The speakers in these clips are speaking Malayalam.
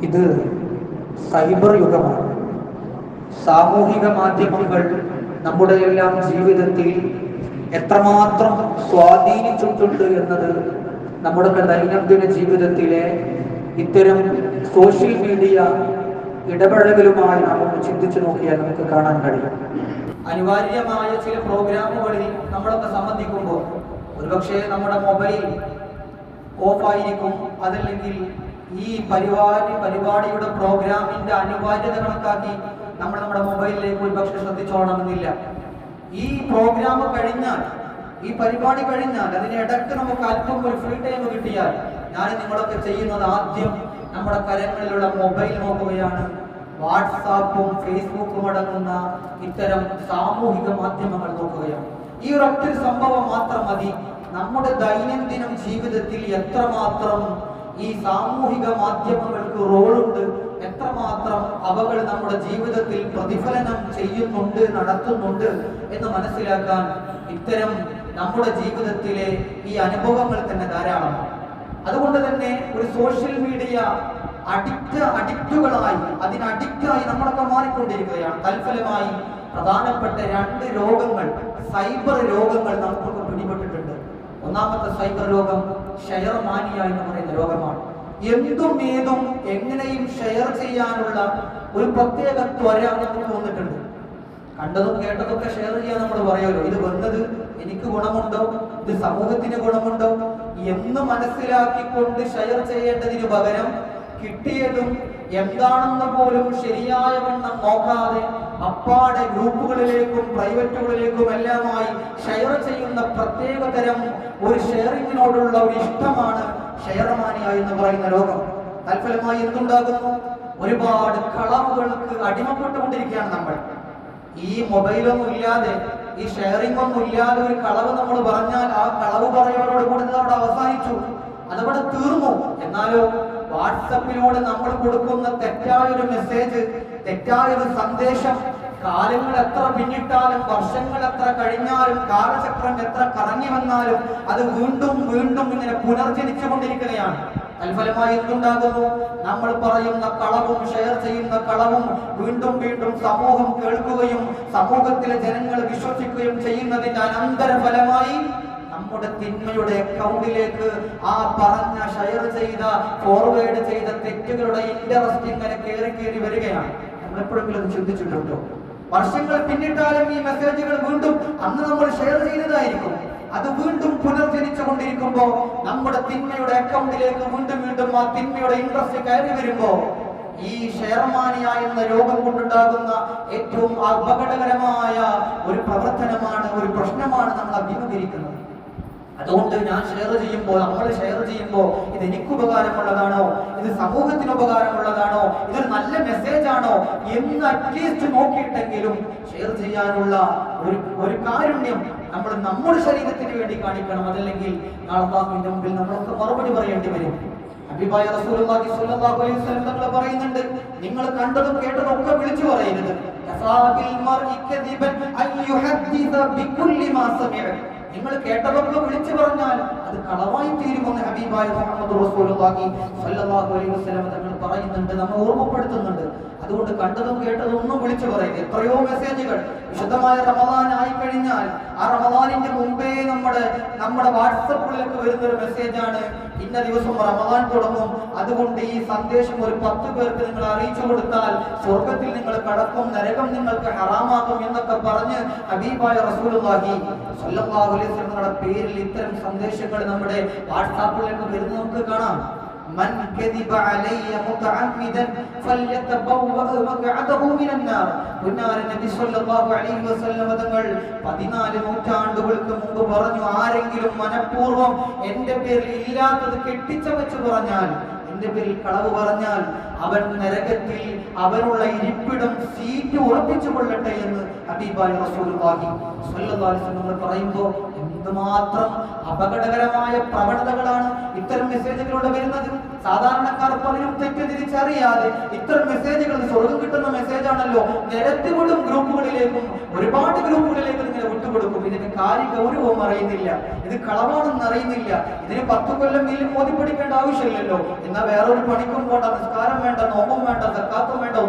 ഇത് സൈബർ യുഗമാണ്. സാമൂഹിക മാധ്യമങ്ങൾ നമ്മുടെ എല്ലാം ജീവിതത്തിൽ എത്രമാത്രം സ്വാധീനിച്ചിട്ടുണ്ട് എന്നത് നമ്മുടെ ദൈനംദിന ജീവിതത്തിലെ ഇത്തരം സോഷ്യൽ മീഡിയ ഇടപഴകലുമായി നമുക്ക് ചിന്തിച്ചു നോക്കിയാൽ നമുക്ക് കാണാൻ കഴിയും. അനിവാര്യമായ ചില പ്രോഗ്രാമുകളിൽ നമ്മളൊക്കെ സംബന്ധിക്കുമ്പോൾ ഒരുപക്ഷെ നമ്മുടെ മൊബൈൽ ഓഫായിരിക്കും. അതല്ലെങ്കിൽ ഈ പരിപാടിയുടെ പ്രോഗ്രാമിന്റെ അനിവാര്യത കണക്കാക്കി നമ്മൾ നമ്മുടെ മൊബൈലിലേക്ക് ഒരുപക്ഷെ ശ്രദ്ധിച്ചോളണമെന്നില്ല. ഈ പ്രോഗ്രാം കഴിഞ്ഞാൽ, ഈ പരിപാടി കഴിഞ്ഞാൽ അതിനിടയ്ക്ക് നമുക്ക് അല്പം ഒരു ഫ്രീ ടൈം കിട്ടിയാൽ ഞാൻ നിങ്ങളൊക്കെ ചെയ്യുന്നത് ആദ്യം നമ്മുടെ കരങ്ങളിലുള്ള മൊബൈൽ നോക്കുകയാണ്. വാട്സാപ്പും ഫേസ്ബുക്കും അടങ്ങുന്ന ഇത്തരം സാമൂഹിക മാധ്യമങ്ങൾ നോക്കുകയാണ്. ഈ ഒരൊറ്റ സംഭവം മാത്രം മതി നമ്മുടെ ദൈനംദിന ജീവിതത്തിൽ എത്രമാത്രം ഈ സാമൂഹിക മാധ്യമങ്ങൾക്ക് റോളുണ്ട്, എത്രമാത്രം അവകൾ നമ്മുടെ ജീവിതത്തിൽ പ്രതിഫലനം ചെയ്യുന്നുണ്ട്, നടത്തുന്നുണ്ട് എന്ന് മനസ്സിലാക്കാൻ ഇത്തരം നമ്മുടെ ജീവിതത്തിലെ ഈ അനുഭവങ്ങൾ തന്നെ ധാരാളമാണ്. അതുകൊണ്ട് തന്നെ ഒരു സോഷ്യൽ മീഡിയ അഡിക്റ്റുകളായി അതിനഡിക്റ്റായി നമ്മളൊക്കെ മാറിക്കൊണ്ടിരിക്കുകയാണ്. തൽഫലമായി പ്രധാനപ്പെട്ട 2 രോഗങ്ങൾ, സൈബർ രോഗങ്ങൾ നമുക്കൊക്കെ പിടിപെട്ടിട്ടുണ്ട്. ഒന്നാമത്തെ സൈബർ രോഗം ഷെയർ മാനിയ എന്ന് പറയുന്ന രോഗമാണ്. എന്തും ഏതും എങ്ങനെയും ഷെയർ ചെയ്യാനുള്ള ഒരു പ്രത്യേക ത്വര നമുക്ക് വന്നിട്ടുണ്ട്. കണ്ടതും കേട്ടതൊക്കെ ഷെയർ ചെയ്യാൻ നമ്മൾ പറയുമല്ലോ. ഇത് വന്നത് എനിക്ക് ഗുണമുണ്ടോ, ഇത് സമൂഹത്തിന് ഗുണമുണ്ടോ എന്ന് മനസ്സിലാക്കിക്കൊണ്ട് ഷെയർ ചെയ്യേണ്ടതിന് പകരം കിട്ടിയതും എന്താണെന്ന് പോലും ശരിയായ വണ്ണം നോക്കാതെ അപ്പാടെ ഗ്രൂപ്പുകളിലേക്കും പ്രൈവറ്റുകളിലേക്കും എല്ലാമായി ഷെയർ ചെയ്യുന്ന പ്രത്യേക തരം ഒരു ഷെയറിങ്ങിനോടുള്ള ഒരു ഇഷ്ടമാണ് ഷെയർമാനിയ എന്ന് പറയുന്ന രോഗം. തൽഫലമായി എന്തുണ്ടാകുന്നു? ഒരുപാട് കളവുകൾക്ക് അടിമപ്പെട്ടുകൊണ്ടിരിക്കുകയാണ് നമ്മൾ. ഈ മൊബൈലൊന്നും ഇല്ലാതെ, ഈ ഷെയറിംഗ് ഒന്നും ഇല്ലാതെ ഒരു കളവ് നമ്മൾ പറഞ്ഞാൽ ആ കളവ് പറയുന്നതോട് കൂടി അവിടെ അവസാനിച്ചു, അതവിടെ തീർന്നു. എന്നാലോ വാട്സപ്പിലൂടെ നമ്മൾ കൊടുക്കുന്ന തെറ്റായൊരു മെസ്സേജ്, തെറ്റായൊരു സന്ദേശം കാലങ്ങൾ എത്ര പിന്നിട്ടാലും, വർഷങ്ങൾ എത്ര കഴിഞ്ഞാലും, കാലചക്രം എത്ര കറങ്ങി വന്നാലും അത് വീണ്ടും വീണ്ടും ഇങ്ങനെ പുനർജനിച്ചു കൊണ്ടിരിക്കുകയാണ്. തൽഫലമായി എന്തുണ്ടാകുന്നു? നമ്മൾ പറയുന്ന കളവും ഷെയർ ചെയ്യുന്ന കളവും വീണ്ടും വീണ്ടും സമൂഹം കേൾക്കുകയും സമൂഹത്തിലെ ജനങ്ങൾ വിശ്വസിക്കുകയും ചെയ്യുന്നതിന്റെ അനന്തരഫലമായി നമ്മുടെ തിന്മയുടെ അക്കൗണ്ടിലേക്ക് ആ പറഞ്ഞ ഷെയർ ചെയ്ത ഫോർവേഡ് ചെയ്ത തെറ്റുകളുടെ ഇൻട്രസ്റ്റ് ഇങ്ങനെ കയറി വരികയാണ്. നമ്മൾ എപ്പോഴെങ്കിലും അത് ചിന്തിച്ചിട്ടുണ്ടോ? വർഷങ്ങൾ പിന്നിട്ടാലും ഈ മെസ്സേജുകൾ വീണ്ടും അന്ന് നമ്മൾ ഷെയർ ചെയ്തതായിരിക്കും, അത് വീണ്ടും പുനർജനിച്ചു കൊണ്ടിരിക്കുമ്പോ നമ്മുടെ തിന്മയുടെ അക്കൗണ്ടിലേക്ക് വീണ്ടും വീണ്ടും ആ തിന്മയുടെ ഇൻട്രസ്റ്റ് കയറി വരുമ്പോ ഈ ഷെയർമാനിയ എന്ന രോഗം കൊണ്ടുണ്ടാകുന്ന ഏറ്റവും അപകടകരമായ ഒരു പ്രവർത്തനമാണ്, ഒരു പ്രശ്നമാണ് നമ്മൾ അഭിമുഖീകരിക്കുന്നത്. അതുകൊണ്ട് ഞാൻ ഷെയർ ചെയ്യുമ്പോൾ, നമ്മൾ ഷെയർ ചെയ്യുമ്പോൾ ഇത് എനിക്ക് ഉപകാരമുള്ളതാണോ, ഇത് സമൂഹത്തിന് ഉപകാരമുള്ളതാണോ, ഇതൊരു നല്ല മെസ്സേജ് ആണോ എന്ന് അറ്റ്ലീസ്റ്റ് നോക്കിയിട്ടെങ്കിലും ഷെയർ ചെയ്യാനുള്ള ഒരു കാരുണ്യം നമ്മൾ നമ്മുടെ ശരീരത്തിന് വേണ്ടി കാണിക്കണം. അതല്ലെങ്കിൽ അല്ലാഹുവിന്റെ മുമ്പിൽ നമ്മളൊക്കെ മറുപടി പറയേണ്ടി വരും. ഹബീബായ റസൂലുള്ളാഹി സ്വല്ലല്ലാഹു അലൈഹി വസല്ലം തങ്ങൾ പറയുന്നുണ്ട്, നിങ്ങൾ കണ്ടതും കേട്ടതും ഒക്കെ വിളിച്ചു പറയരുത്. നിങ്ങൾ കേട്ടതൊക്കെ വിളിച്ചു പറഞ്ഞാൽ അത് കളവായി തീരുമെന്ന് ഹബീബായ മുഹമ്മദ് റസൂലുള്ളാഹി സ്വല്ലല്ലാഹു അലൈഹി വസല്ലം തങ്ങൾ പറയുന്നുണ്ട്, നമ്മെ ഓർമ്മപ്പെടുത്തുന്നുണ്ട്. അതുകൊണ്ട് കണ്ടതും കേട്ടതും ഒന്നും വിളിച്ചു പറയരുത്. എത്രയോ മെസ്സേജുകൾ വിശുദ്ധമായ റമദാൻ ആയി കഴിഞ്ഞാൽ ആ റമദാനിന്റെ മുമ്പേ നമ്മുടെ വാട്സപ്പിലേക്ക് വരുന്നൊരു മെസ്സേജാണ്, ഇന്ന ദിവസം റമദാൻ തുടങ്ങും, അതുകൊണ്ട് ഈ സന്ദേശം ഒരു 10 പേർക്ക് നിങ്ങൾ അറിയിച്ചു കൊടുത്താൽ സ്വർഗത്തിൽ നിങ്ങൾ കടക്കും, നരകം നിങ്ങൾക്ക് ഹറാമാകും എന്നൊക്കെ പറഞ്ഞ് ഹബീബായ റസൂലുള്ളാഹി സ്വല്ലല്ലാഹു അലൈഹി വസല്ലം തങ്ങളുടെ പേരിൽ ഇത്തരം സന്ദേശങ്ങൾ നമ്മുടെ വാട്സാപ്പിലേക്ക് വരുന്നത് നമുക്ക് കാണാം. من كذب علي متعمدا فليتبوأ مقعده من النار. പുന്നാര നബി സല്ലല്ലാഹു അലൈഹി വസല്ലം തങ്ങൾ 14 നൂറ്റാണ്ടുകൾക്ക് മുമ്പ് പറഞ്ഞു, ആരെങ്കിലും മനഃപൂർവ്വം എന്റെ പേരിൽ ഇല്ലാത്തത് കെട്ടിച്ചമച്ചു പറഞ്ഞാൽ, എന്റെ പേരിൽ കളവ് പറഞ്ഞാൽ അവൻ നരകത്തിൽ അവനുള്ള ഇരിപ്പിടം സീറ്റ് ഉറപ്പിച്ചു കൊള്ളട്ടെ എന്ന് ഹബീബായ റസൂലുള്ളാഹി സ്വല്ലല്ലാഹു അലൈഹി വസല്ലം പറയുമ്പോൾ എന്തുമാത്രം അപകടകരമായ പ്രവണതകളാണ് ഇത്തരം മെസ്സേജുകളിലൂടെ വരുന്നത്. സാധാരണക്കാർ പലരും തെറ്റിദ്ധരിച്ചറിയാതെ ഇത്തരം മെസ്സേജുകൾ സ്വർഗം കിട്ടുന്ന മെസ്സേജാണല്ലോ നിരത്തിവിടും ഗ്രൂപ്പുകളിലേക്കും ഒരുപാട് ഗ്രൂപ്പുകളിലേക്കും ഇങ്ങനെ വിട്ടുകൊടുക്കും. ഇതിന് കാര്യ ഗൗരവവും അറിയുന്നില്ല, ഇത് കളവാണെന്ന് അറിയുന്നില്ല, ഇതിന് 10 കൊല്ലം വീണ്ടും മോദി പഠിക്കേണ്ട ആവശ്യമില്ലല്ലോ, എന്നാൽ വേറൊരു പണിക്കും പോണ്ട, നിസ്കാരം വേണ്ട,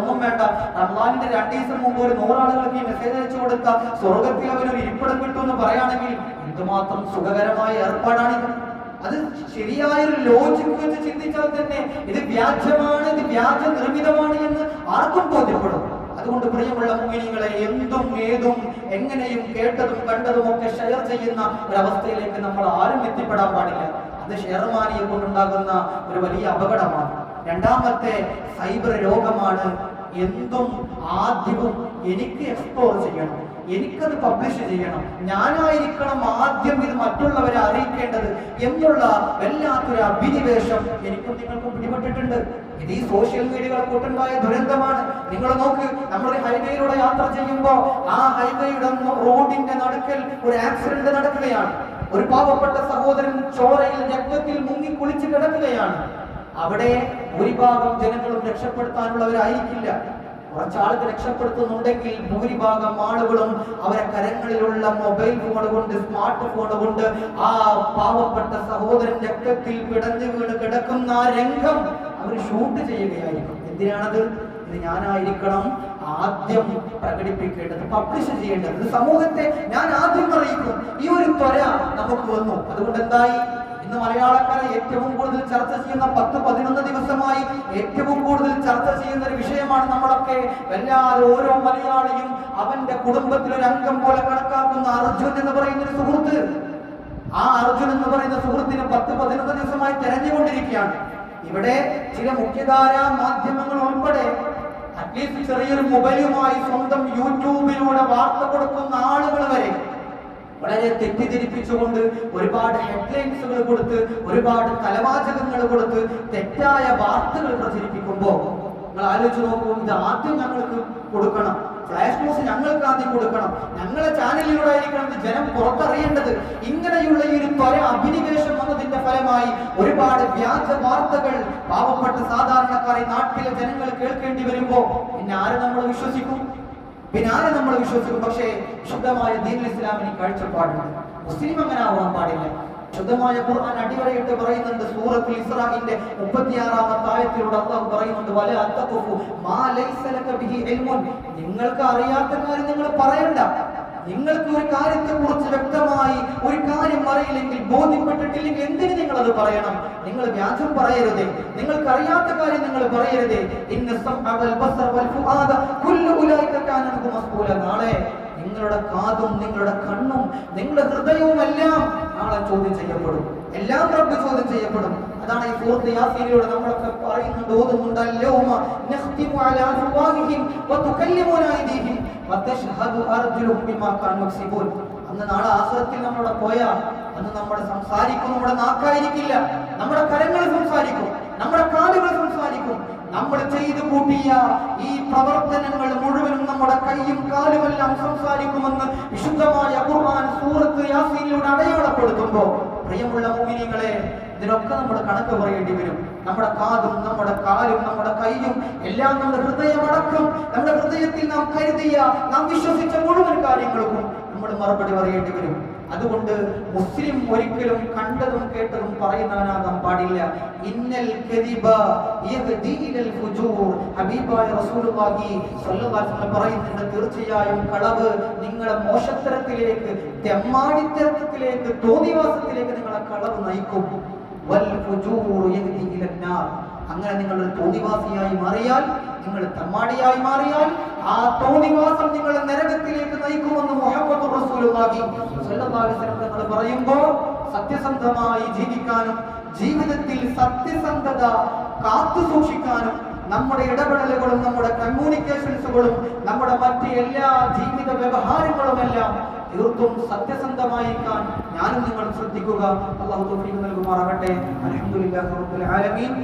രണ്ടീസം മുമ്പ് ഒരു 100 ആളുകൾക്ക് ഈ മെസ്സേജ് അയച്ചു കൊടുത്ത സ്വർഗത്തിൽ അവനൊരു ഇരിപ്പിടം കിട്ടുമെന്ന് പറയുകയാണെങ്കിൽ എന്തുമാത്രം സുഖകരമായ ഏർപ്പാടാണിത്. അത് ശരിയായൊരു ലോജിക്ക് വെച്ച് ചിന്തിച്ചാൽ തന്നെ ഇത് വ്യാജമാണ്, ഇത് വ്യാജ നിർമ്മിതമാണ് എന്ന് ആർക്കും ബോധ്യപ്പെടും. അതുകൊണ്ട് പ്രിയമുള്ള മുഅ്മിനീങ്ങളെ, എന്തും ഏതും എങ്ങനെയും കേട്ടതും കണ്ടതും ഒക്കെ ഷെയർ ചെയ്യുന്ന ഒരവസ്ഥയിലേക്ക് നമ്മൾ ആരും എത്തിപ്പെടാൻ പാടില്ല. അത് ഷെയർമാനിയെ കൊണ്ടുണ്ടാകുന്ന ഒരു വലിയ അപകടമാണ്. രണ്ടാമത്തെ സൈബർ രോഗമാണ് എന്തും ആദ്യവും എനിക്ക് എക്സ്പ്ലോർ ചെയ്യണം, എനിക്കത് പബ്ലിഷ് ചെയ്യണം, ഞാനായിരിക്കണം ആദ്യം ഇത് മറ്റുള്ളവരെ അറിയിക്കേണ്ടത് എന്നുള്ള വല്ലാത്തൊരു അഭിനിവേശം എനിക്കും നിങ്ങൾക്കും പിടിപെട്ടിട്ടുണ്ട്. ഇത് ഈ സോഷ്യൽ മീഡിയകളെ കൊണ്ടുണ്ടായ ദുരന്തമാണ്. നിങ്ങൾ നോക്ക്, നമ്മൾ ഹൈവേയിലൂടെ യാത്ര ചെയ്യുമ്പോൾ ആ ഹൈവേയുടെ റോഡിന്റെ നടുക്കൽ ഒരു ആക്സിഡന്റ് നടക്കുകയാണ്. ഒരു പാവപ്പെട്ട സഹോദരൻ ചോരയിൽ രക്തത്തിൽ മുങ്ങി കുളിച്ച് കിടക്കുകയാണ്. അവിടെ ഭൂരിഭാഗം ജനങ്ങളും രക്ഷപ്പെടുത്താനുള്ളവരായിരിക്കില്ല. കുറച്ചാൾക്ക് രക്ഷപ്പെടുത്തുന്നുണ്ടെങ്കിൽ ഭൂരിഭാഗം ആളുകളും അവരെ കരങ്ങളിലുള്ള മൊബൈൽ ഫോൺ കൊണ്ട്, സ്മാർട്ട് ഫോൺ കൊണ്ട് ആ പാവപ്പെട്ട സഹോദരൻ രക്തത്തിൽ പിടഞ്ഞു വീണ് കിടക്കുന്ന ആ രംഗം അവർ ഷൂട്ട് ചെയ്യുകയായിരിക്കും. എന്തിനാണത്? ഇത് ഞാനായിരിക്കണം ആദ്യം പ്രകടിപ്പിക്കേണ്ടത്, പബ്ലിഷ് ചെയ്യേണ്ടത്, ഇത് സമൂഹത്തെ ഞാൻ ആദ്യം അറിയിക്കും. ഈ ഒരു ത്വര നമുക്ക് വന്നു. അതുകൊണ്ട് എന്തായി? ഇന്ന് മലയാളക്കാരെ ഏറ്റവും കൂടുതൽ ചർച്ച ചെയ്യുന്ന 10-11 ദിവസമായി ഏറ്റവും കൂടുതൽ ചർച്ച ചെയ്യുന്ന ഒരു വിഷയമാണ്. നമ്മളൊക്കെ വല്ലാതെ ഓരോ മലയാളിയും അവന്റെ കുടുംബത്തിലൊരു അംഗം പോലെ കണക്കാക്കുന്ന അർജുൻ എന്ന് പറയുന്ന ഒരു സുഹൃത്ത്. ആ അർജുൻ എന്ന് പറയുന്ന സുഹൃത്തിനെ 10-11 ദിവസമായി തെരഞ്ഞുകൊണ്ടിരിക്കുകയാണ്. ഇവിടെ ചില മുഖ്യധാര മാധ്യമങ്ങൾ ഉൾപ്പെടെ അറ്റ്ലീസ്റ്റ് ചെറിയൊരു മൊബൈലുമായി സ്വന്തം യൂട്യൂബിലൂടെ വാർത്ത കൊടുക്കുന്ന ആളുകൾ വരെ വളരെ തെറ്റിദ്ധരിപ്പിച്ചുകൊണ്ട് ഒരുപാട് ഹെഡ്ലൈൻസുകൾ കൊടുത്ത്, ഒരുപാട് തലവാചകങ്ങൾ കൊടുത്ത് തെറ്റായ വാർത്തകൾ പ്രചരിപ്പിക്കുമ്പോൾ നിങ്ങൾ ആലോചിച്ച് നോക്കൂ. ഇത് ആദ്യം ഞങ്ങൾക്ക് കൊടുക്കണം, ഫ്ലാഷ് ന്യൂസ് ഞങ്ങൾക്ക് ആദ്യം കൊടുക്കണം, ഞങ്ങളെ ചാനലിലൂടെ ആയിരിക്കണം ഇത് ജനം പുറത്തറിയേണ്ടത്. ഇങ്ങനെയുള്ള ഈ ഒരു ത്വര അഭിനിവേശം വന്നതിന്റെ ഫലമായി ഒരുപാട് വ്യാജ വാർത്തകൾ പാവപ്പെട്ട സാധാരണക്കാരെ നാട്ടിലെ ജനങ്ങൾ കേൾക്കേണ്ടി വരുമ്പോ പിന്നെ ആരെ നമ്മൾ വിശ്വസിക്കും? പക്ഷേ ശുദ്ധമായ ദീനുൽ ഇസ്ലാമിന് കാഴ്ചപ്പാടുണ്ട്. മുസ്ലിം അങ്ങനെ ആവാൻ പാടില്ല. ശുദ്ധമായ ഖുർആൻ അടിവരയിട്ട് പറയുന്നുണ്ട്. സൂറത്തുൽ ഇസ്രാഇന്റെ 36-ാമത്തെ ആയത്തിലൂടെ അല്ലാഹു പറയുന്നുണ്ട്, വലാ തഖഫു മാ ലൈസ ലക ബിഹി ഇൽമുൻ. നിങ്ങൾക്ക് അറിയാത്ത കാര്യം നിങ്ങൾ പറയണ്ട. നിങ്ങൾക്ക് ഒരു കാര്യത്തെ കുറിച്ച് വ്യക്തമായി ഒരു കാര്യം അറിയില്ലെങ്കിൽ, ബോധ്യപ്പെട്ടിട്ടില്ലെങ്കിൽ എന്തിന് നിങ്ങൾ അത് പറയണം? നിങ്ങൾ വ്യാജം പറയരുതേ, നിങ്ങൾക്ക് അറിയാത്ത കാര്യം നിങ്ങൾ പറയരുതേ. ഇന്ന സമഅ വൽ ബസറ വൽ ഫുആദ കുല്ലു ഉലൈക കാന അൻഹു മസ്ഊല. നാളെ നിങ്ങളുടെ കാതും നിങ്ങളുടെ കണ്ണും നിങ്ങളുടെ ഹൃദയവും എല്ലാം നാളെ ചോദ്യം ചെയ്യപ്പെടും. എല്ലാം റബ്ബ് ചോദ്യം ചെയ്യപ്പെടും. അതാണ് ഈ സൂറത്ത് യാസീനിലൂടെ നമ്മളൊക്കെ പറയുന്നുണ്ട്, ഓതുന്നുണ്ട്. അൽയൗമ നഖ്തിമു അലാ അഫ്വാഹിഹിം വതുകല്ലിമുന അയ്ദീഹിം വതശ്ഹദു അർജുലുഹും ബിമാ കാനൂ യക്സിബൂൻ. അന്ന് നാളെ ആഖിറത്തിൽ നമ്മളോട് പോയാൽ അന്ന് നമ്മൾ സംസാരിക്കും. നമ്മുടെ നാക്കായിരിക്കില്ല, നമ്മുടെ കരങ്ങൾ സംസാരിക്കും, നമ്മുടെ കാലുകൾ സംസാരിക്കും. നമ്മൾ ചെയ്തു കൂട്ടിയ ഈ പ്രവർത്തനങ്ങൾ മുഴുവനും നമ്മുടെ കൈയും കാലുമെല്ലാം സംസാരിക്കുമെന്ന് വിശുദ്ധമായ ഖുർആൻ സൂറത്ത് യാസീനിലൂടെ അടയാളപ്പെടുത്തുമ്പോൾ പ്രിയമുള്ള മുഅ്മിനീങ്ങളെ, ഇതിനൊക്കെ നമ്മൾ കണക്ക് പറയേണ്ടി വരും. നമ്മുടെ കാതും നമ്മുടെ കാലും നമ്മുടെ കൈയും എല്ലാം നമ്മുടെ ഹൃദയമടക്കം നമ്മുടെ ഹൃദയത്തിൽ നാം കരുതിയ, നാം വിശ്വസിച്ച മുഴുവൻ കാര്യങ്ങൾക്കും നമ്മൾ മറുപടി പറയേണ്ടി വരും. അതുകൊണ്ട് മുസ്ലിം ഒരിക്കലും കണ്ടതും കേട്ടതും പറയുന്നവനാകാൻ പാടില്ല. ഇന്നൽ കദിബ യഹ്ദി ഇലൽ ഫുജൂർ. ഹബീബായ റസൂലുള്ളാഹി സ്വല്ലല്ലാഹു അലൈഹി വസല്ലം പറയുന്നുണ്ട്, തീർച്ചയായും കളവ് നിങ്ങളെ മോശത്തരത്തിലേക്ക്, തെമ്മാടിത്തരത്തിലേക്ക്, തോന്നിവാസത്തിലേക്ക് നിങ്ങളെ കളവ് നയിക്കും. വൽ ഫുജൂർ യഹ്ദി ഇലൻ നാർ. അങ്ങനെ നിങ്ങൾ ഒരു തോന്നിവാസിയായി മാറിയാൽ, നിങ്ങൾ തെമ്മാടിയായി മാറിയാൽ, ആ തോന്നിവാസം നിങ്ങളെ നരകത്തിലേക്ക് നയിക്കുമെന്ന് മുഹമ്മദ് റസൂലുള്ളാഹി സ്വല്ലല്ലാഹു അലൈഹി വസല്ലം തങ്ങൾ പറയുമ്പോൾ സത്യസന്ധമായി ജീവിക്കാനും ജീവിതത്തിൽ സത്യസന്ധത കാത്തു സൂക്ഷിക്കാനും നമ്മുടെ ഇടപെടലുകളും നമ്മുടെ കമ്മ്യൂണിക്കേഷൻസുകളും നമ്മുടെ മറ്റ് എല്ലാ ജീവിത വ്യവഹാരങ്ങളുമെല്ലാം തീർത്തും സത്യസന്ധമായിരിക്കാൻ ഞാനും നിങ്ങളും ശ്രദ്ധിക്കുക. അല്ലാഹു തൗഫീഖ് നൽകുമാറാകട്ടെ. അൽഹംദുലില്ലാഹി റബ്ബിൽ ആലമീൻ.